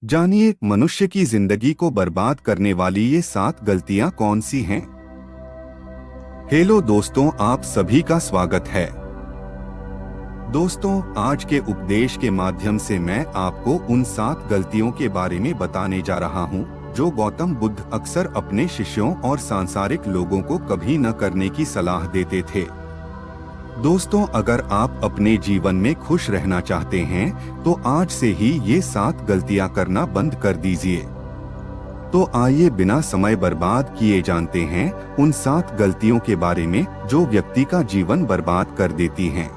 जानिए मनुष्य की जिंदगी को बर्बाद करने वाली ये 7 गलतियां कौन सी हैं। हेलो दोस्तों, आप सभी का स्वागत है। दोस्तों, आज के उपदेश के माध्यम से मैं आपको उन 7 गलतियों के बारे में बताने जा रहा हूं, जो गौतम बुद्ध अक्सर अपने शिष्यों और सांसारिक लोगों को कभी न करने की सलाह देते थे। दोस्तों, अगर आप अपने जीवन में खुश रहना चाहते हैं तो आज से ही ये 7 गलतियां करना बंद कर दीजिए। तो आइए बिना समय बर्बाद किए जानते हैं उन 7 गलतियों के बारे में जो व्यक्ति का जीवन बर्बाद कर देती हैं।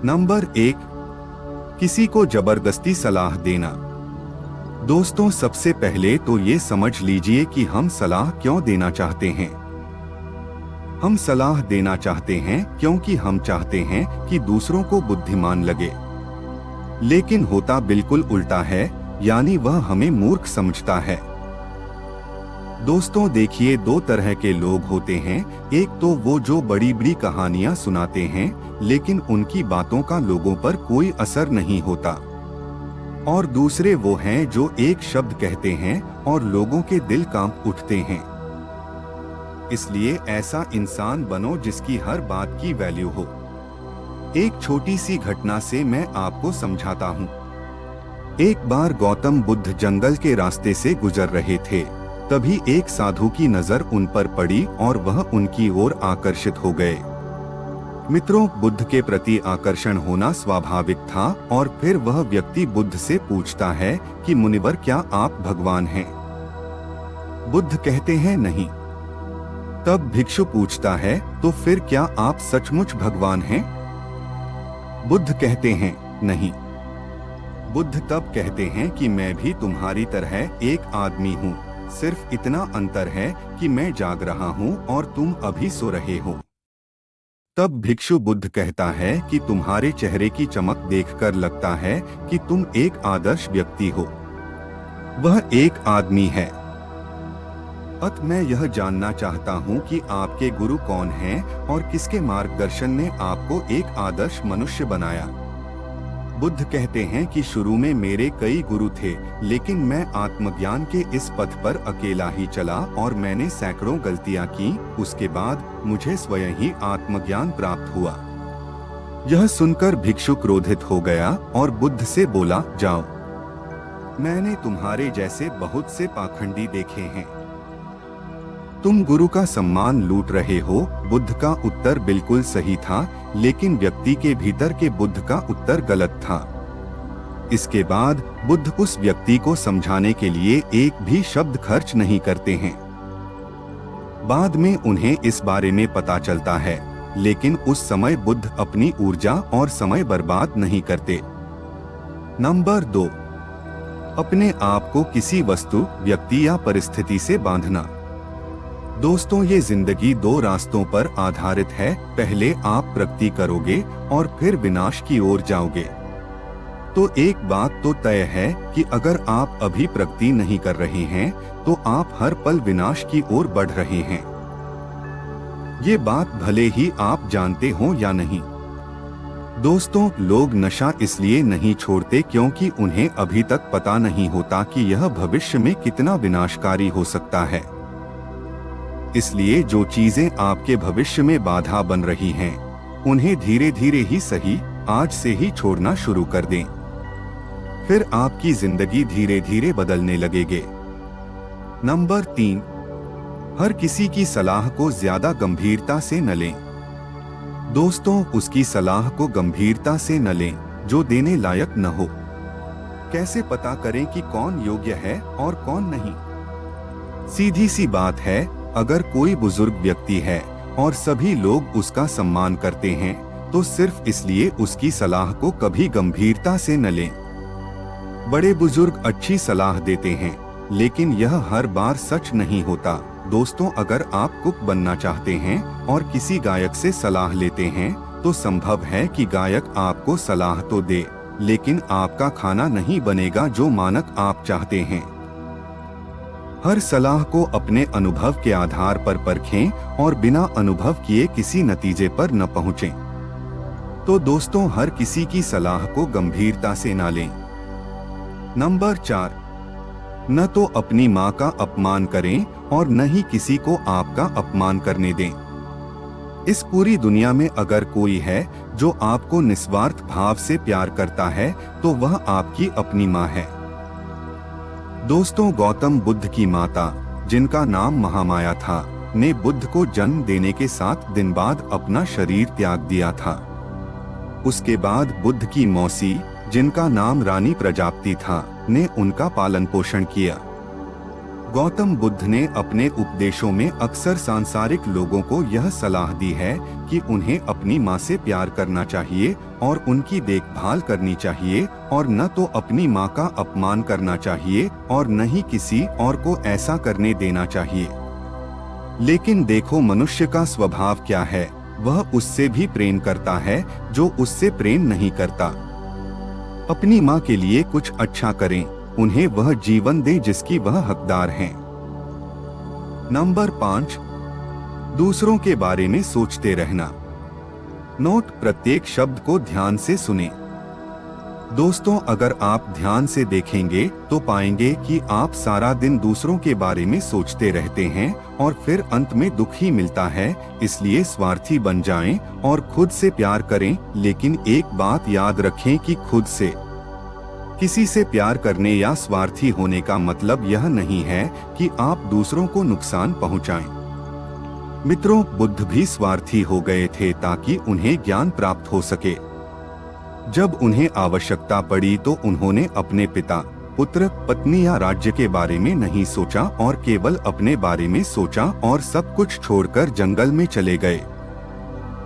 नंबर 1, किसी को जबरदस्ती सलाह देना। दोस्तों, सबसे पहले तो ये समझ लीजिए कि हम सलाह क्यों देना चाहते हैं। हम सलाह देना चाहते हैं क्योंकि हम चाहते हैं कि दूसरों को बुद्धिमान लगे, लेकिन होता बिल्कुल उल्टा है, यानी वह हमें मूर्ख समझता है। दोस्तों देखिए, 2 तरह के लोग होते हैं। एक तो वो जो बड़ी बड़ी कहानियां सुनाते हैं लेकिन उनकी बातों का लोगों पर कोई असर नहीं होता, और दूसरे वो हैं जो एक शब्द कहते हैं और लोगों के दिल कांप उठते हैं। इसलिए ऐसा इंसान बनो जिसकी हर बात की वैल्यू हो। एक छोटी सी घटना से मैं आपको समझाता हूँ। एक बार गौतम बुद्ध जंगल के रास्ते से गुजर रहे थे। तभी एक साधु की नजर उन पर पड़ी और वह उनकी ओर आकर्षित हो गए। मित्रों, बुद्ध के प्रति आकर्षण होना स्वाभाविक था, और फिर वह व्यक्ति बुद्ध से पूछता है कि मुनिवर, क्या आप भगवान हैं? बुद्ध कहते हैं नहीं। तब भिक्षु पूछता है, तो फिर क्या आप सचमुच भगवान हैं? बुद्ध कहते हैं नहीं। बुद्ध तब कहते हैं कि मैं भी तुम्हारी तरह एक आदमी हूँ, सिर्फ इतना अंतर है कि मैं जाग रहा हूँ और तुम अभी सो रहे हो। तब भिक्षु बुद्ध कहता है कि तुम्हारे चेहरे की चमक देखकर लगता है कि तुम एक आदर्श व्यक्ति हो। वह एक आदमी है। अतः मैं यह जानना चाहता हूँ कि आपके गुरु कौन हैं और किसके मार्गदर्शन ने आपको एक आदर्श मनुष्य बनाया। बुद्ध कहते हैं कि शुरू में मेरे कई गुरु थे, लेकिन मैं आत्मज्ञान के इस पथ पर अकेला ही चला और मैंने सैकड़ों गलतियां की। उसके बाद मुझे स्वयं ही आत्मज्ञान प्राप्त हुआ। यह सुनकर भिक्षु क्रोधित हो गया और बुद्ध से बोला, जाओ, मैंने तुम्हारे जैसे बहुत से पाखंडी देखे हैं। तुम गुरु का सम्मान लूट रहे हो। बुद्ध का उत्तर बिल्कुल सही था, लेकिन व्यक्ति के भीतर के बुद्ध का उत्तर गलत था। इसके बाद बुद्ध उस व्यक्ति को समझाने के लिए एक भी शब्द खर्च नहीं करते हैं। बाद में उन्हें इस बारे में पता चलता है, लेकिन उस समय बुद्ध अपनी ऊर्जा और समय बर्बाद नहीं करते। नंबर 2, अपने आप को किसी वस्तु, व्यक्ति या परिस्थिति से बांधना। दोस्तों, ये जिंदगी 2 रास्तों पर आधारित है। पहले आप प्रगति करोगे और फिर विनाश की ओर जाओगे। तो एक बात तो तय है कि अगर आप अभी प्रगति नहीं कर रहे हैं तो आप हर पल विनाश की ओर बढ़ रहे हैं। ये बात भले ही आप जानते हो या नहीं। दोस्तों, लोग नशा इसलिए नहीं छोड़ते क्योंकि उन्हें अभी तक पता नहीं होता कि यह भविष्य में कितना विनाशकारी हो सकता है। इसलिए जो चीजें आपके भविष्य में बाधा बन रही हैं, उन्हें धीरे धीरे ही सही आज से ही छोड़ना शुरू कर दें। फिर आपकी जिंदगी धीरे धीरे बदलने लगेगी। नंबर 3, हर किसी की सलाह को ज्यादा गंभीरता से न लें। दोस्तों, उसकी सलाह को गंभीरता से न लें जो देने लायक न हो। कैसे पता करें कि कौन योग्य है और कौन नहीं? सीधी सी बात है, अगर कोई बुजुर्ग व्यक्ति है और सभी लोग उसका सम्मान करते हैं तो सिर्फ इसलिए उसकी सलाह को कभी गंभीरता से न लें। बड़े बुजुर्ग अच्छी सलाह देते हैं, लेकिन यह हर बार सच नहीं होता। दोस्तों, अगर आप कुक बनना चाहते हैं और किसी गायक से सलाह लेते हैं तो संभव है कि गायक आपको सलाह तो दे, लेकिन आपका खाना नहीं बनेगा जो मानक आप चाहते हैं। हर सलाह को अपने अनुभव के आधार पर परखें और बिना अनुभव किए किसी नतीजे पर न पहुंचें। तो दोस्तों, हर किसी की सलाह को गंभीरता से ना लें। नंबर 4, न तो अपनी माँ का अपमान करें और न ही किसी को आपका अपमान करने दें। इस पूरी दुनिया में अगर कोई है जो आपको निस्वार्थ भाव से प्यार करता है तो वह आपकी अपनी माँ है। दोस्तों, गौतम बुद्ध की माता, जिनका नाम महामाया था, ने बुद्ध को जन्म देने के 7 दिन बाद अपना शरीर त्याग दिया था। उसके बाद बुद्ध की मौसी, जिनका नाम रानी प्रजापति था, ने उनका पालन पोषण किया। गौतम बुद्ध ने अपने उपदेशों में अक्सर सांसारिक लोगों को यह सलाह दी है कि उन्हें अपनी माँ से प्यार करना चाहिए और उनकी देखभाल करनी चाहिए और न तो अपनी माँ का अपमान करना चाहिए और न ही किसी और को ऐसा करने देना चाहिए। लेकिन देखो मनुष्य का स्वभाव क्या है, वह उससे भी प्रेम करता है जो उससे प्रेम नहीं करता। अपनी माँ के लिए कुछ अच्छा करें, उन्हें वह जीवन दे जिसकी वह हकदार हैं। नंबर 5, दूसरों के बारे में सोचते रहना। नोट, प्रत्येक शब्द को ध्यान से सुने। दोस्तों, अगर आप ध्यान से देखेंगे तो पाएंगे कि आप सारा दिन दूसरों के बारे में सोचते रहते हैं और फिर अंत में दुख ही मिलता है। इसलिए स्वार्थी बन जाएं और खुद से प्यार करें, लेकिन एक बात याद रखें कि खुद से किसी से प्यार करने या स्वार्थी होने का मतलब यह नहीं है कि आप दूसरों को नुकसान पहुंचाएं। मित्रों, बुद्ध भी स्वार्थी हो गए थे ताकि उन्हें ज्ञान प्राप्त हो सके। जब उन्हें आवश्यकता पड़ी तो उन्होंने अपने पिता, पुत्र, पत्नी या राज्य के बारे में नहीं सोचा और केवल अपने बारे में सोचा और सब कुछ छोड़कर जंगल में चले गए।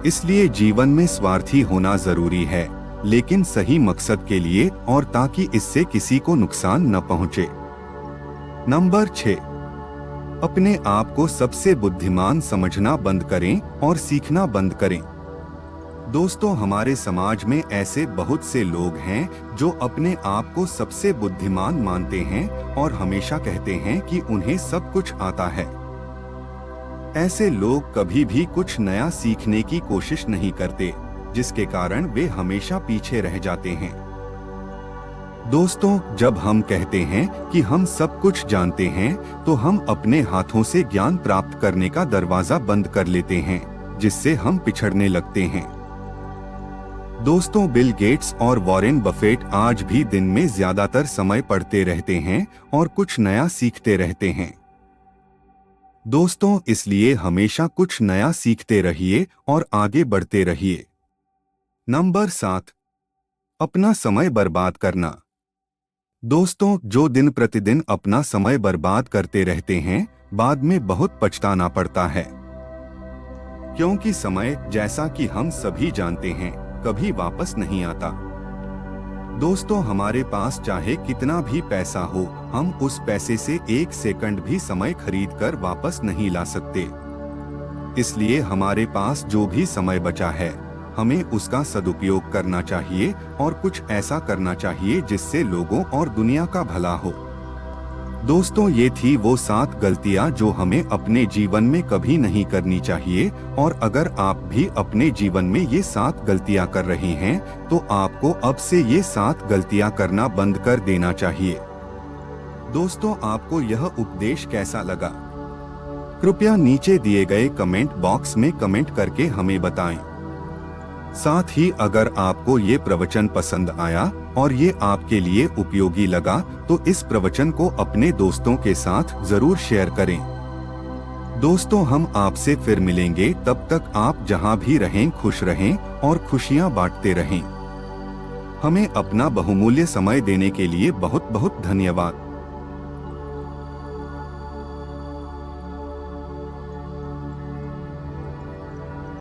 इसलिए जीवन में स्वार्थी होना जरूरी है, लेकिन सही मकसद के लिए और ताकि इससे किसी को नुकसान न पहुंचे। नंबर 6, अपने आप को सबसे बुद्धिमान समझना बंद करें और सीखना बंद करें। दोस्तों, हमारे समाज में ऐसे बहुत से लोग हैं जो अपने आप को सबसे बुद्धिमान मानते हैं और हमेशा कहते हैं कि उन्हें सब कुछ आता है। ऐसे लोग कभी भी कुछ नया सीखने की कोशिश नहीं करते, जिसके कारण वे हमेशा पीछे रह जाते हैं। दोस्तों, जब हम कहते हैं कि हम सब कुछ जानते हैं तो हम अपने हाथों से ज्ञान प्राप्त करने का दरवाजा बंद कर लेते हैं, जिससे हम पिछड़ने लगते हैं। दोस्तों, बिल गेट्स और वॉरेन बफेट आज भी दिन में ज्यादातर समय पढ़ते रहते हैं और कुछ नया सीखते रहते हैं। दोस्तों, इसलिए हमेशा कुछ नया सीखते रहिए और आगे बढ़ते रहिए। नंबर 7, अपना समय बर्बाद करना। दोस्तों, जो दिन प्रतिदिन अपना समय बर्बाद करते रहते हैं, बाद में बहुत पछताना पड़ता है, क्योंकि समय, जैसा कि हम सभी जानते हैं, कभी वापस नहीं आता। दोस्तों, हमारे पास चाहे कितना भी पैसा हो, हम उस पैसे से 1 सेकंड भी समय खरीदकर वापस नहीं ला सकते। इसलिए हमारे पास जो भी समय बचा है, हमें उसका सदुपयोग करना चाहिए और कुछ ऐसा करना चाहिए जिससे लोगों और दुनिया का भला हो। दोस्तों, ये थी वो 7 गलतियां जो हमें अपने जीवन में कभी नहीं करनी चाहिए, और अगर आप भी अपने जीवन में ये 7 गलतियां कर रहे हैं तो आपको अब से ये 7 गलतियां करना बंद कर देना चाहिए। दोस्तों, आपको यह उपदेश कैसा लगा? कृपया नीचे दिए गए कमेंट बॉक्स में कमेंट करके हमें बताएं। साथ ही अगर आपको ये प्रवचन पसंद आया और ये आपके लिए उपयोगी लगा तो इस प्रवचन को अपने दोस्तों के साथ जरूर शेयर करें। दोस्तों, हम आपसे फिर मिलेंगे, तब तक आप जहां भी रहें खुश रहें और खुशियां बांटते रहें। हमें अपना बहुमूल्य समय देने के लिए बहुत बहुत धन्यवाद।